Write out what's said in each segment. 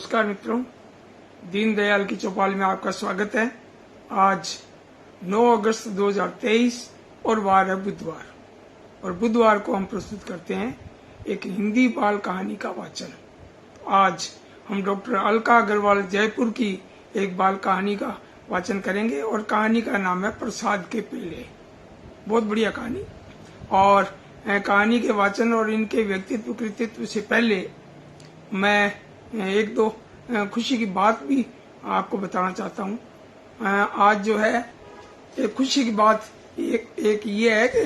नमस्कार मित्रों, दीनदयाल की चौपाल में आपका स्वागत है। आज 9 अगस्त 2023 और वार है बुधवार, और बुधवार को हम प्रस्तुत करते हैं एक हिंदी बाल कहानी का वाचन। आज हम डॉक्टर अलका अग्रवाल जयपुर की एक बाल कहानी का वाचन करेंगे और कहानी का नाम है प्रसाद के पेड़े। बहुत बढ़िया कहानी। और कहानी के वाचन और इनके व्यक्तित्व कृतित्व से पहले मैं एक दो खुशी की बात भी आपको बताना चाहता हूँ। आज जो है एक खुशी की बात एक ये है कि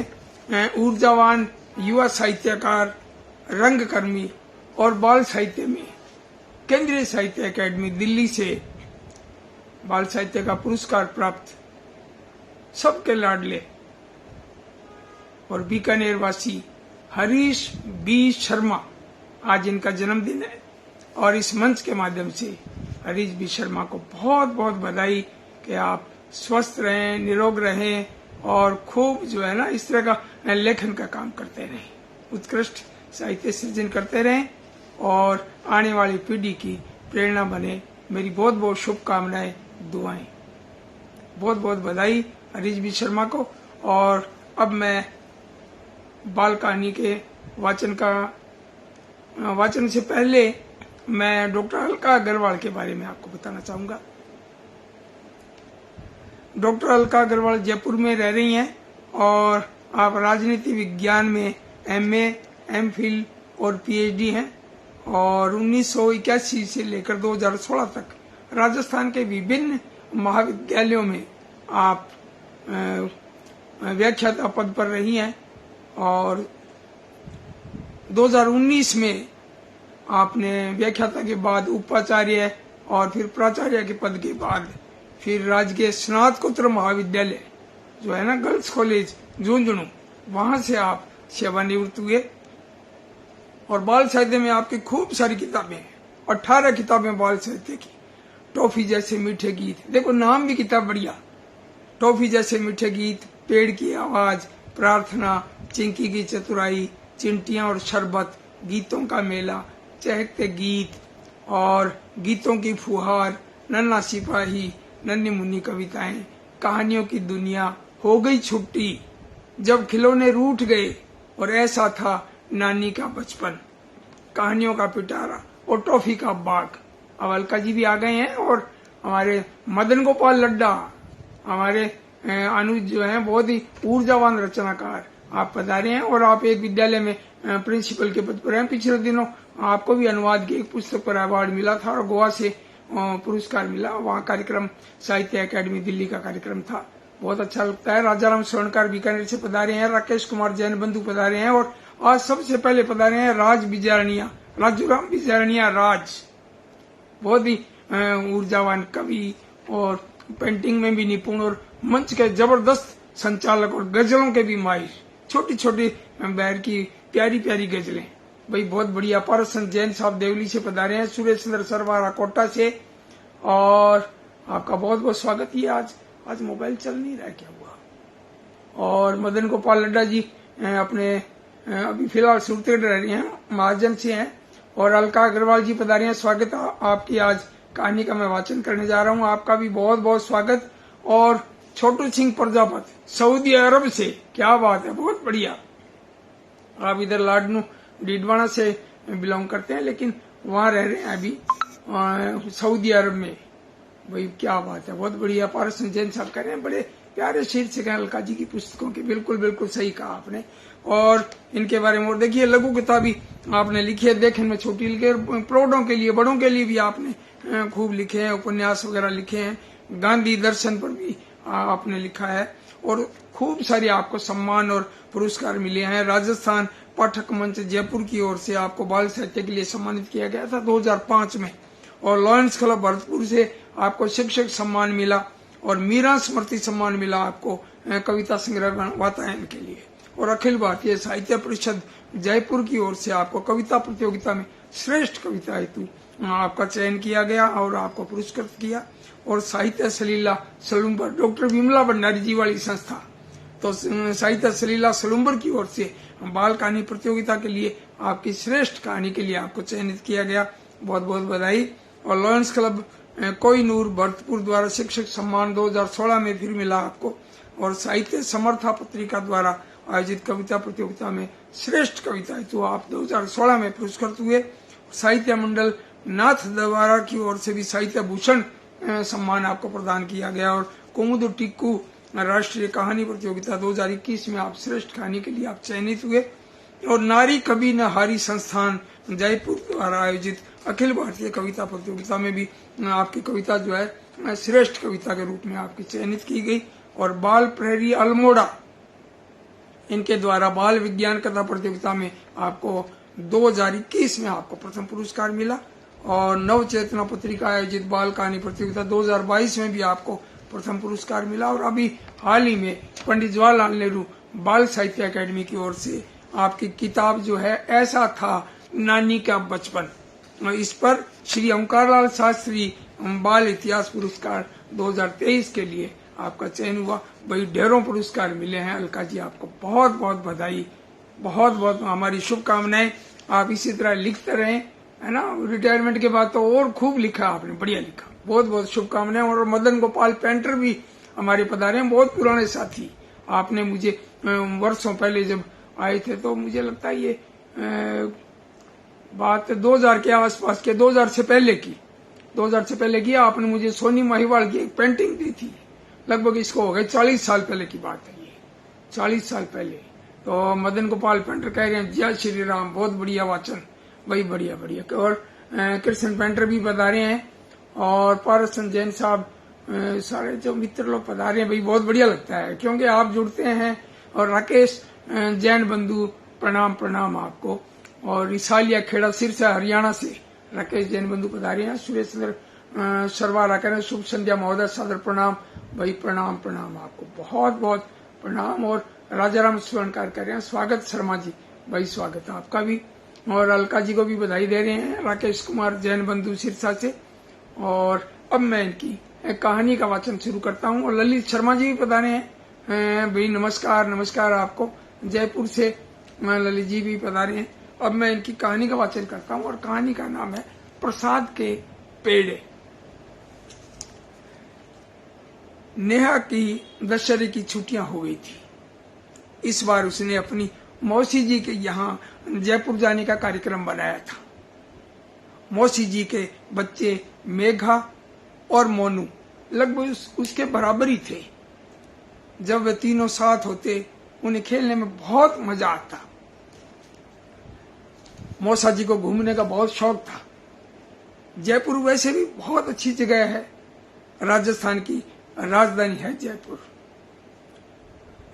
ऊर्जावान युवा साहित्यकार, रंगकर्मी और बाल साहित्य में केंद्रीय साहित्य अकादमी दिल्ली से बाल साहित्य का पुरस्कार प्राप्त सबके लाडले और बीकानेर वासी हरीश बी शर्मा, आज इनका जन्मदिन है। और इस मंच के माध्यम से हरीश बी शर्मा को बहुत बहुत बधाई कि आप स्वस्थ रहें, निरोग रहें और खूब जो है ना इस तरह का लेखन का काम करते रहें, उत्कृष्ट साहित्य सृजन करते रहें और आने वाली पीढ़ी की प्रेरणा बने। मेरी बहुत बहुत शुभकामनाएं, दुआएं। बहुत बहुत बधाई हरीश बी शर्मा को। और अब मैं बाल कहानी के वाचन से पहले मैं डॉक्टर अलका अग्रवाल के बारे में आपको बताना चाहूंगा। डॉक्टर अलका अग्रवाल जयपुर में रह रही हैं और आप राजनीति विज्ञान में MA, MPhil और PhD हैं। और 1981 से लेकर 2016 तक राजस्थान के विभिन्न महाविद्यालयों में आप व्याख्याता पद पर रही हैं। और 2019 में आपने व्याख्याता के बाद उपाचार्य और फिर प्राचार्य के पद के बाद फिर राजकीय स्नातकोत्तर महाविद्यालय जो है ना गर्ल्स कॉलेज झुंझुनू, वहां से आप सेवानिवृत्त हुए। और बाल साहित्य में आपकी खूब सारी किताबें हैं, 18 किताबें बाल साहित्य की। टॉफी जैसे मीठे गीत, देखो नाम भी किताब बढ़िया। टॉफी जैसे मीठे गीत, पेड़ की आवाज, प्रार्थना, चिंकी की चतुराई, चिंटियां और शरबत, गीतों का मेला, चहकते गीत और गीतों की फुहार, नन्हा सिपाही, नन्ही मुन्नी कविताएं, कहानियों की दुनिया, हो गई छुट्टी, जब खिलौने रूठ गए, और ऐसा था नानी का बचपन, कहानियों का पिटारा और टॉफी का बाग। अब अलका जी भी आ गए हैं और हमारे मदन गोपाल लड्डा, हमारे अनुज जो हैं बहुत ही ऊर्जावान रचनाकार, आप पधारे हैं। और आप एक विद्यालय में प्रिंसिपल के पद पर हैं। पिछले दिनों आपको भी अनुवाद की एक पुस्तक पर अवार्ड मिला था और गोवा से पुरस्कार मिला। वहाँ कार्यक्रम साहित्य अकादमी दिल्ली का कार्यक्रम था, बहुत अच्छा लगता है। राजाराम स्वर्णकार बीकानेर से पधारे हैं। राकेश कुमार जैन बंधु पधारे हैं। और आज सबसे पहले पधारे हैं राजूराम बिजारनिया राज, बहुत ही ऊर्जावान कवि और पेंटिंग में भी निपुण और मंच के जबरदस्त संचालक और गजलों के भी माहिर। छोटी छोटी बैर की प्यारी प्यारी गजलें, भाई बहुत बढ़िया। पारसन जैन साहब देवली से पधारे हैं। सुरेश चंद्र सरवारा कोटा से, और आपका बहुत बहुत स्वागत ही। आज मोबाइल चल नहीं रहा, क्या हुआ। और मदन गोपाल लड्डा जी अपने अभी फिलहाल सूरतगढ़ रह रही हैं, महाजन से हैं। और अलका अग्रवाल जी पधारे हैं। स्वागत आपकी। आज कहानी का मैं वाचन करने जा रहा हूँ, आपका भी बहुत बहुत स्वागत। और छोटू सिंह प्रजापति सऊदी अरब से, क्या बात है, बहुत बढ़िया। आप इधर लाडनू डीडवाना से बिलोंग करते हैं, लेकिन वहाँ रह रहे हैं अभी सऊदी अरब में, भाई क्या बात है, बहुत बढ़िया। पारसन जैन साहब कह रहे हैं बड़े प्यारे शीर्षक हैं अलका जी की पुस्तकों के। बिल्कुल बिल्कुल सही कहा आपने। और इनके बारे में और देखिए, लघु किताबी आपने लिखी है, देखने में छोटी लिखी, प्रौढ़ों के लिए बड़ों के लिए भी आपने खूब लिखे हैं, उपन्यास वगैरह लिखे हैं। गांधी दर्शन पर भी आपने लिखा है और खूब सारे आपको सम्मान और पुरस्कार मिले हैं। राजस्थान पाठक मंच जयपुर की ओर से आपको बाल साहित्य के लिए सम्मानित किया गया था 2005 में। और लॉयंस क्लब भरतपुर से आपको शिक्षक सम्मान मिला और मीरा स्मृति सम्मान मिला आपको कविता संग्रह वातायन के लिए। और अखिल भारतीय साहित्य परिषद जयपुर की ओर से आपको कविता प्रतियोगिता में श्रेष्ठ कविता हेतु आपका चयन किया गया और आपको पुरस्कृत किया। और साहित्य सलीला सलूम्बर, डॉक्टर विमला भंडारी जी वाली संस्था, तो साहित्य सलीला सलूम्बर की ओर से बाल कहानी प्रतियोगिता के लिए आपकी श्रेष्ठ कहानी के लिए आपको चयनित किया गया। बहुत बहुत बधाई। और लॉयंस क्लब कोहिनूर भरतपुर द्वारा शिक्षक सम्मान 2016 में फिर मिला आपको। और साहित्य समर्था पत्रिका द्वारा आयोजित कविता प्रतियोगिता में श्रेष्ठ कविता है तो आप 2016 में पुरस्कृत हुए। साहित्य मंडल नाथ द्वारा की ओर से भी साहित्य भूषण सम्मान आपको प्रदान किया गया। और कुमुद टिक्कू राष्ट्रीय कहानी प्रतियोगिता 2021 में आप श्रेष्ठ कहानी के लिए आप चयनित हुए। और नारी कभी न हारी संस्थान जयपुर द्वारा आयोजित अखिल भारतीय कविता प्रतियोगिता में भी आपकी कविता जो है श्रेष्ठ कविता के रूप में आपकी चयनित की गई। और बाल प्रहरी अल्मोड़ा इनके द्वारा बाल विज्ञान कथा प्रतियोगिता में आपको 2021 में आपको प्रथम पुरस्कार मिला। और नव चेतना पत्रिका आयोजित बाल कहानी प्रतियोगिता 2022 में भी आपको प्रथम पुरस्कार मिला। और अभी हाल ही में पंडित जवाहरलाल नेहरू बाल साहित्य अकादमी की ओर से आपकी किताब जो है ऐसा था नानी का बचपन, इस पर श्री ओंकारलाल शास्त्री बाल इतिहास पुरस्कार 2023 के लिए आपका चयन हुआ। भाई ढेरों पुरस्कार मिले हैं। अलका जी आपको बहुत बहुत बधाई, बहुत बहुत हमारी शुभकामनाएं। आप इसी तरह लिखते रहें, है ना। रिटायरमेंट के बाद तो और खूब लिखा आपने, बढ़िया लिखा, बहुत बहुत शुभकामनाएं। और मदन गोपाल पेंटर भी हमारे पधारे हैं, बहुत पुराने साथी। आपने मुझे वर्षों पहले जब आए थे तो मुझे लगता है ये बात 2000 के आसपास के 2000 से पहले की आपने मुझे सोनी महिवाल की एक पेंटिंग दी थी। लगभग इसको हो गए 40 साल पहले की बात है ये, 40 साल पहले। तो मदन गोपाल पेंटर कह रहे हैं जय श्री राम, बहुत बढ़िया वाचन, भाई बढ़िया बढ़िया। और कृष्ण पेंटर भी पधारे हैं और पारसन जैन साहब, सारे जो मित्र लोग पधारे हैं, भाई बहुत बढ़िया लगता है क्योंकि आप जुड़ते हैं। और राकेश जैन बंधु प्रणाम प्रणाम आपको। और इसालिया खेड़ा सिरसा हरियाणा से राकेश जैन बंधु पधारे हैं। सुरेश सरवारा कह रहे हैं शुभ संध्या महोदय, सादर प्रणाम, भाई प्रणाम प्रणाम आपको, बहुत बहुत प्रणाम। और राजाराम स्वर्णकार कह रहे हैं स्वागत शर्मा जी, भाई स्वागत आपका भी। और अलका जी को भी बधाई दे रहे हैं राकेश कुमार जैन बंधु सिरसा से। और अब मैं इनकी कहानी का वाचन शुरू करता हूँ। और ललित शर्मा जी भी पधारे हैं, भाई नमस्कार नमस्कार आपको, जयपुर से ललित जी भी पधारे हैं। अब मैं इनकी कहानी का वाचन करता हूँ और कहानी का नाम है प्रसाद के पेड़े। नेहा की दशहरे की छुट्टियां हो गई थी। इस बार उसने अपनी मौसी जी के यहाँ जयपुर जाने का कार्यक्रम बनाया था। मौसी जी के बच्चे मेघा और मोनू लगभग उसके बराबर ही थे। जब वे तीनों साथ होते उन्हें खेलने में बहुत मजा आता। मौसा जी को घूमने का बहुत शौक था। जयपुर वैसे भी बहुत अच्छी जगह है, राजस्थान की राजधानी है जयपुर।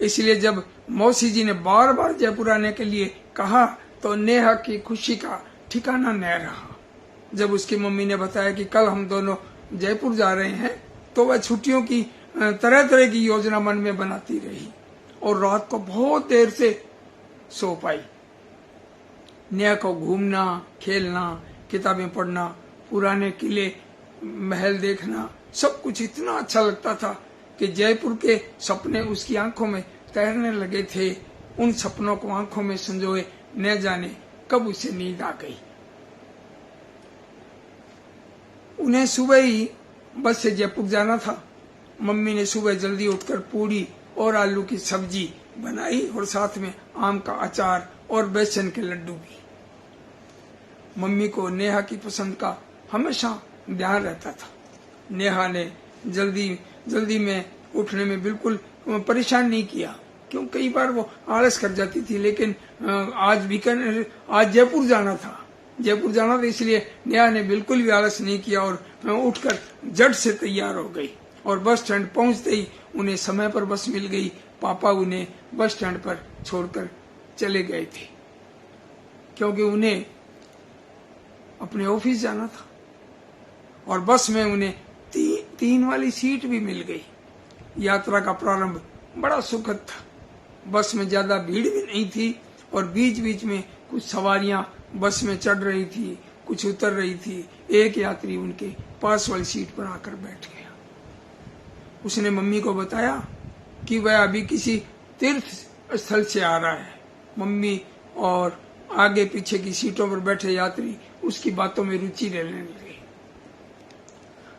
इसलिए जब मौसी जी ने बार बार जयपुर आने के लिए कहा तो नेहा की खुशी का ठिकाना न रहा। जब उसकी मम्मी ने बताया कि कल हम दोनों जयपुर जा रहे हैं तो वह छुट्टियों की तरह तरह की योजना मन में बनाती रही और रात को बहुत देर से सो पाई। नेहा को घूमना, खेलना, किताबें पढ़ना, पुराने किले, महल देखना सब कुछ इतना अच्छा लगता था कि जयपुर के सपने उसकी आंखों में तैरने लगे थे। उन सपनों को आंखों में संजोए न जाने कब उसे नींद आ गई। उन्हें सुबह ही बस से जयपुर जाना था। मम्मी ने सुबह जल्दी उठकर पूड़ी और आलू की सब्जी बनाई और साथ में आम का अचार और बेसन के लड्डू भी। मम्मी को नेहा की पसंद का हमेशा ध्यान रहता था। नेहा ने जल्दी में उठने में बिल्कुल परेशान नहीं किया, क्यों कई बार वो आलस कर जाती थी। लेकिन आज जयपुर जाना था इसलिए नेहा ने बिल्कुल भी आलस नहीं किया और उठकर झट से तैयार हो गई। और बस स्टैंड पहुंचते ही उन्हें समय पर बस मिल गई। पापा उन्हें बस स्टैंड पर छोड़कर चले गए थे क्योंकि उन्हें अपने ऑफिस जाना था। और बस में उन्हें 3 वाली सीट भी मिल गई। यात्रा का प्रारंभ बड़ा सुखद था। बस में ज्यादा भीड़ भी नहीं थी और बीच बीच में कुछ सवारियां बस में चढ़ रही थी, कुछ उतर रही थी। एक यात्री उनके पास वाली सीट पर आकर बैठ गया। उसने मम्मी को बताया कि वह अभी किसी तीर्थ स्थल से आ रहा है। मम्मी और आगे पीछे की सीटों पर बैठे यात्री उसकी बातों में रुचि लेने लगे।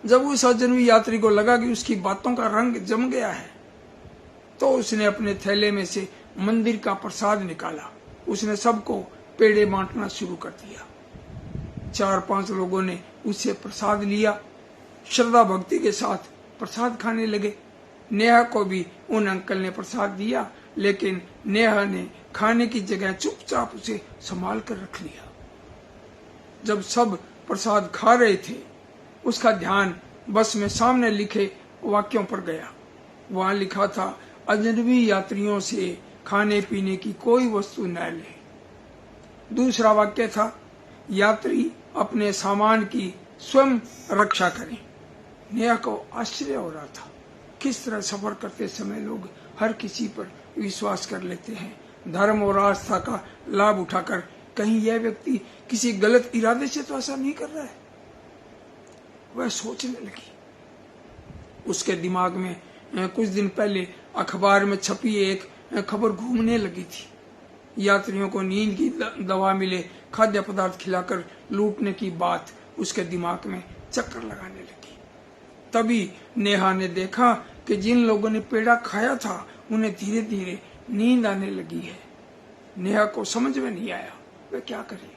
जब उस अजनबी यात्री को लगा कि उसकी बातों का रंग जम गया है, तो उसने अपने थैले में से मंदिर का प्रसाद निकाला। उसने सबको पेड़े बांटना शुरू कर दिया। 4-5 लोगों ने उससे प्रसाद लिया, श्रद्धा भक्ति के साथ प्रसाद खाने लगे। नेहा को भी उन अंकल ने प्रसाद दिया, लेकिन नेहा ने खाने की जगह चुपचाप उसे संभाल कर रख लिया। जब सब प्रसाद खा रहे थे, उसका ध्यान बस में सामने लिखे वाक्यों पर गया। वहां लिखा था, अजनबी यात्रियों से खाने पीने की कोई वस्तु न ले। दूसरा वाक्य था, यात्री अपने सामान की स्वयं रक्षा करें। नेहा को आश्चर्य हो रहा था, किस तरह सफर करते समय लोग हर किसी पर विश्वास कर लेते हैं। धर्म और आस्था का लाभ उठाकर कहीं यह व्यक्ति किसी गलत इरादे से तो ऐसा नहीं कर रहा है। वह सोचने लगी। उसके दिमाग में कुछ दिन पहले अखबार में छपी एक खबर घूमने लगी थी। यात्रियों को नींद की दवा मिले, खाद्य पदार्थ खिलाकर लूटने की बात उसके दिमाग में चक्कर लगाने लगी। तभी नेहा ने देखा कि जिन लोगों ने पेड़ा खाया था, उन्हें धीरे धीरे नींद आने लगी है। नेहा को समझ में नहीं आया वह क्या करे।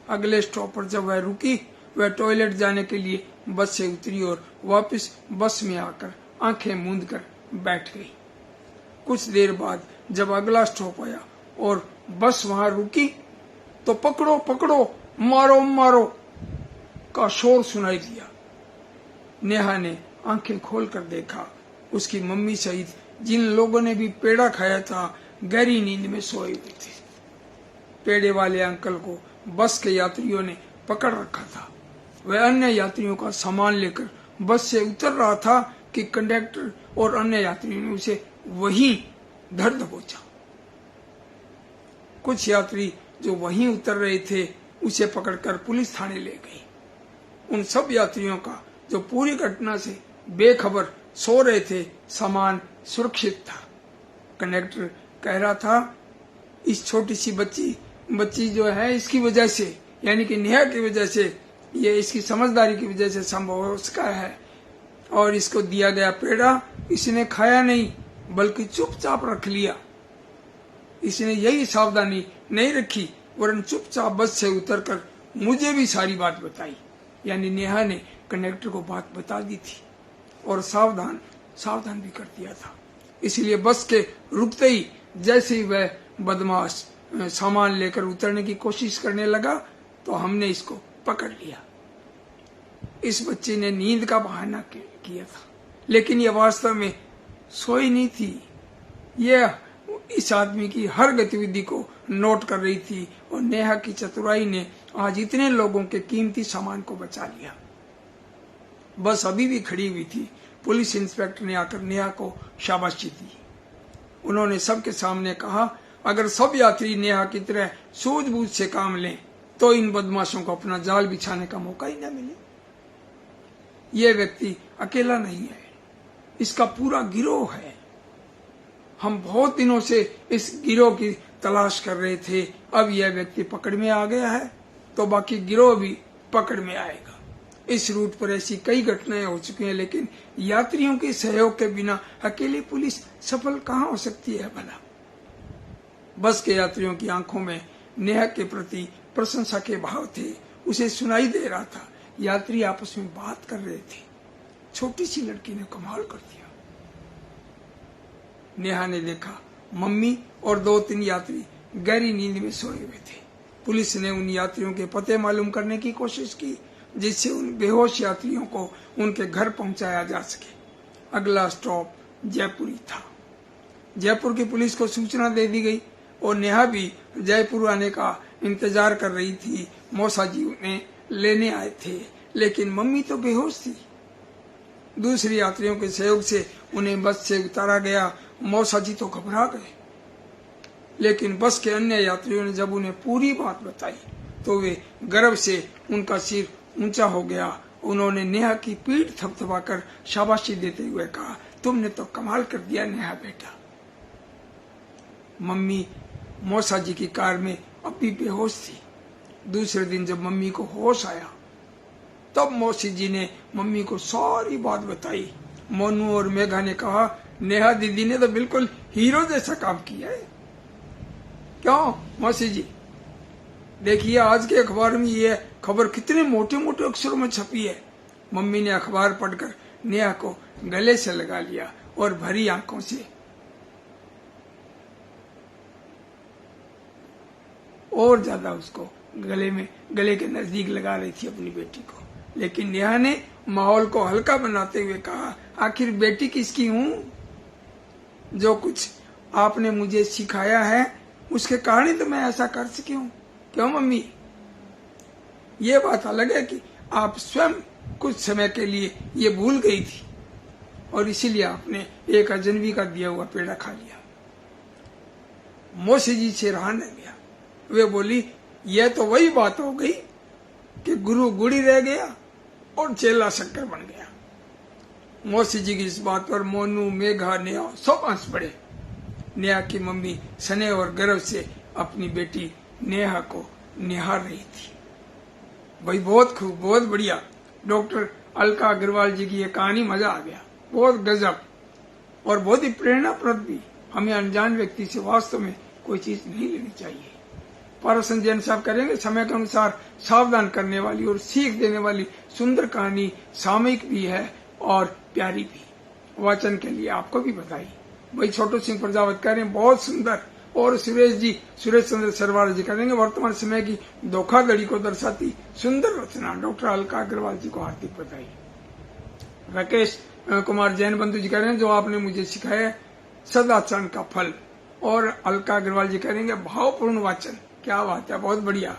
अगले स्टॉप पर जब वह रुकी, वह टॉयलेट जाने के लिए बस से उतरी और वापस बस में आकर आंखें मूंद कर बैठ गई। कुछ देर बाद जब अगला स्टॉप आया और बस वहां रुकी, तो पकड़ो पकड़ो, मारो मारो का शोर सुनाई दिया। नेहा ने आंखें खोलकर देखा, उसकी मम्मी सहित जिन लोगों ने भी पेड़ा खाया था, गहरी नींद में सोए हुए थे। पेड़े वाले अंकल को बस के यात्रियों ने पकड़ रखा था। वह अन्य यात्रियों का सामान लेकर बस से उतर रहा था कि कंडक्टर और अन्य यात्रियों ने उसे वहीं धर दबोचा। कुछ यात्री जो वहीं उतर रहे थे, उसे पकड़कर पुलिस थाने ले गई। उन सब यात्रियों का जो पूरी घटना से बेखबर सो रहे थे, सामान सुरक्षित था। कंडक्टर कह रहा था, इस छोटी सी बच्ची जो है, इसकी वजह से, यानी कि नेहा की वजह से, ये इसकी समझदारी की वजह से संभव हो सका है। और इसको दिया गया पेड़ा इसने खाया नहीं, बल्कि चुपचाप रख लिया। इसने यही सावधानी नहीं रखी, वरन चुपचाप बस से उतरकर मुझे भी सारी बात बताई। यानी नेहा ने कंडक्टर को बात बता दी थी और सावधान भी कर दिया था। इसलिए बस के रुकते ही जैसे ही वह बदमाश सामान लेकर उतरने की कोशिश करने लगा, तो हमने इसको पकड़ लिया। इस बच्चे ने नींद का बहाना किया था, लेकिन यह वास्तव में सोई नहीं थी। यह इस आदमी की हर गतिविधि को नोट कर रही थी और नेहा की चतुराई ने आज इतने लोगों के कीमती सामान को बचा लिया। बस अभी भी खड़ी हुई थी। पुलिस इंस्पेक्टर ने आकर नेहा को शाबाशी दी। उन्होंने सबके सामने कहा, अगर सब यात्री नेहा की तरह सूझबूझ से काम लें, तो इन बदमाशों को अपना जाल बिछाने का मौका ही न मिले। यह व्यक्ति अकेला नहीं है, इसका पूरा गिरोह है। हम बहुत दिनों से इस गिरोह की तलाश कर रहे थे। अब यह व्यक्ति पकड़ में आ गया है, तो बाकी गिरोह भी पकड़ में आएगा। इस रूट पर ऐसी कई घटनाएं हो चुकी हैं, लेकिन यात्रियों के सहयोग के बिना अकेली पुलिस सफल कहां हो सकती है भला। बस के यात्रियों की आंखों में नेहा के प्रति प्रशंसा के भाव थे। उसे सुनाई दे रहा था, यात्री आपस में बात कर रहे थे। छोटी सी लड़की ने कमाल कर दिया। नेहा ने देखा, मम्मी और 2-3 यात्री गहरी नींद में सोए हुए थे। पुलिस ने उन यात्रियों के पते मालूम करने की कोशिश की, जिससे उन बेहोश यात्रियों को उनके घर पहुंचाया जा सके। अगला स्टॉप जयपुर ही था। जयपुर की पुलिस को सूचना दे दी गई और नेहा भी जयपुर आने का इंतजार कर रही थी। मौसा जी उन्हें लेने आए थे, लेकिन मम्मी तो बेहोश थी। दूसरे यात्रियों के सहयोग से उन्हें बस से उतारा गया। मौसा जी तो घबरा गए, लेकिन बस के अन्य यात्रियों ने जब उन्हें पूरी बात बताई, तो वे गर्व से उनका सिर ऊंचा हो गया। उन्होंने नेहा की पीठ थपथपाकर शाबाशी देते हुए कहा, तुमने तो कमाल कर दिया नेहा बेटा। मम्मी मौसा जी की कार में अब भी बेहोश थी। दूसरे दिन जब मम्मी को होश आया, तब मौसी जी ने मम्मी को सारी बात बताई। मोनू और मेघा ने कहा, नेहा दीदी ने तो बिल्कुल हीरो जैसा काम किया है। क्यों मौसी जी? देखिए आज के अखबार में ये खबर कितने मोटे मोटे अक्षरों में छपी है। मम्मी ने अखबार पढ़कर नेहा को गले से लगा लिया और भरी आंखों से और ज्यादा उसको गले के नजदीक लगा रही थी अपनी बेटी को। लेकिन नेहा ने माहौल को हल्का बनाते हुए कहा, आखिर बेटी किसकी हूं? जो कुछ आपने मुझे सिखाया है उसके कारण ही तो मैं ऐसा कर सकी हूं। क्यों मम्मी? ये बात अलग है कि आप स्वयं कुछ समय के लिए ये भूल गई थी और इसीलिए आपने एक अजनबी का दिया हुआ पेड़ा खा लिया। मौसी जी से रहा न गया। वे बोली, यह तो वही बात हो गई कि गुरु गुड़ी रह गया और चेला शक्कर बन गया। मौसी जी की इस बात पर मोनू, मेघा, नेहा सब हंस पड़े। नेहा की मम्मी स्नेह और गर्व से अपनी बेटी नेहा को निहार रही थी। भाई बहुत खूब, बहुत बढ़िया। डॉक्टर अलका अग्रवाल जी की ये कहानी मजा आ गया, बहुत गजब और बहुत ही प्रेरणाप्रद भी। हमें अनजान व्यक्ति से वास्तव में कोई चीज नहीं लेनी चाहिए। पारसन जैन साहब करेंगे समय के अनुसार सावधान करने वाली और सीख देने वाली सुंदर कहानी, सामयिक भी है और प्यारी भी। वाचन के लिए आपको भी बधाई। भाई छोटू सिंह प्रजापत कह रहे हैं बहुत सुंदर। और सुरेश चंद्र सरवार जी करेंगे वर्तमान समय की धोखाधड़ी को दर्शाती सुंदर रचना। डॉक्टर अलका अग्रवाल जी को हार्दिक बधाई। राकेश कुमार जैन बंधु जी कह रहे हैं जो आपने मुझे सिखाया सदाचरण का फल। और अलका अग्रवाल जी करेंगे भावपूर्ण वाचन, क्या बात है, बहुत बढ़िया।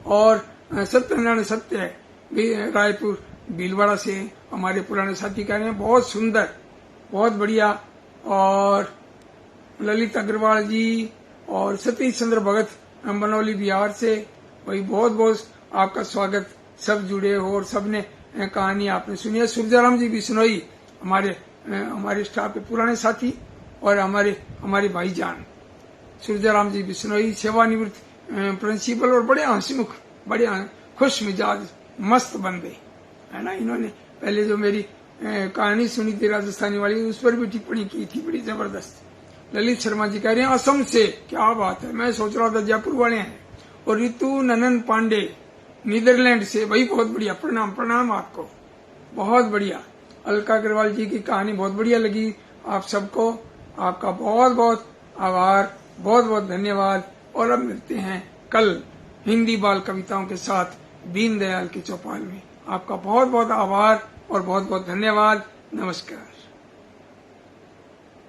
और सत्यनारायण सत्य है रायपुर भीलवाड़ा से हमारे पुराने साथी कह रहे हैं बहुत सुंदर, बहुत बढ़िया। और ललित अग्रवाल जी और सतीश चंद्र भगत बनौली बिहार से, वही बहुत बहुत आपका स्वागत। सब जुड़े हो और सबने कहानी आपने सुनी है। सूर्याराम जी बिश्नोई हमारे स्टाफ के पुराने साथी और हमारे भाईजान सूर्याराम जी बिश्नोई सेवानिवृत्त प्रिंसिपल और बड़े हंसमुख, बड़े खुश मिजाज मस्त बंदे है ना। इन्होंने पहले जो मेरी कहानी सुनी थी राजस्थानी वाली उस पर भी टिप्पणी की थी, बड़ी जबरदस्त। ललित शर्मा जी कह रहे हैं असम से, क्या बात है, मैं सोच रहा था जयपुर वाले हैं। और ऋतु ननन पांडे नीदरलैंड से, भाई बहुत बढ़िया, प्रणाम प्रणाम आपको, बहुत बढ़िया। अलका अग्रवाल जी की कहानी बहुत बढ़िया लगी। आप सबको आपका बहुत बहुत आभार, बहुत बहुत धन्यवाद। और अब मिलते हैं कल हिंदी बाल कविताओं के साथ दीनदयाल की चौपाल में। आपका बहुत बहुत आभार और बहुत बहुत धन्यवाद। नमस्कार।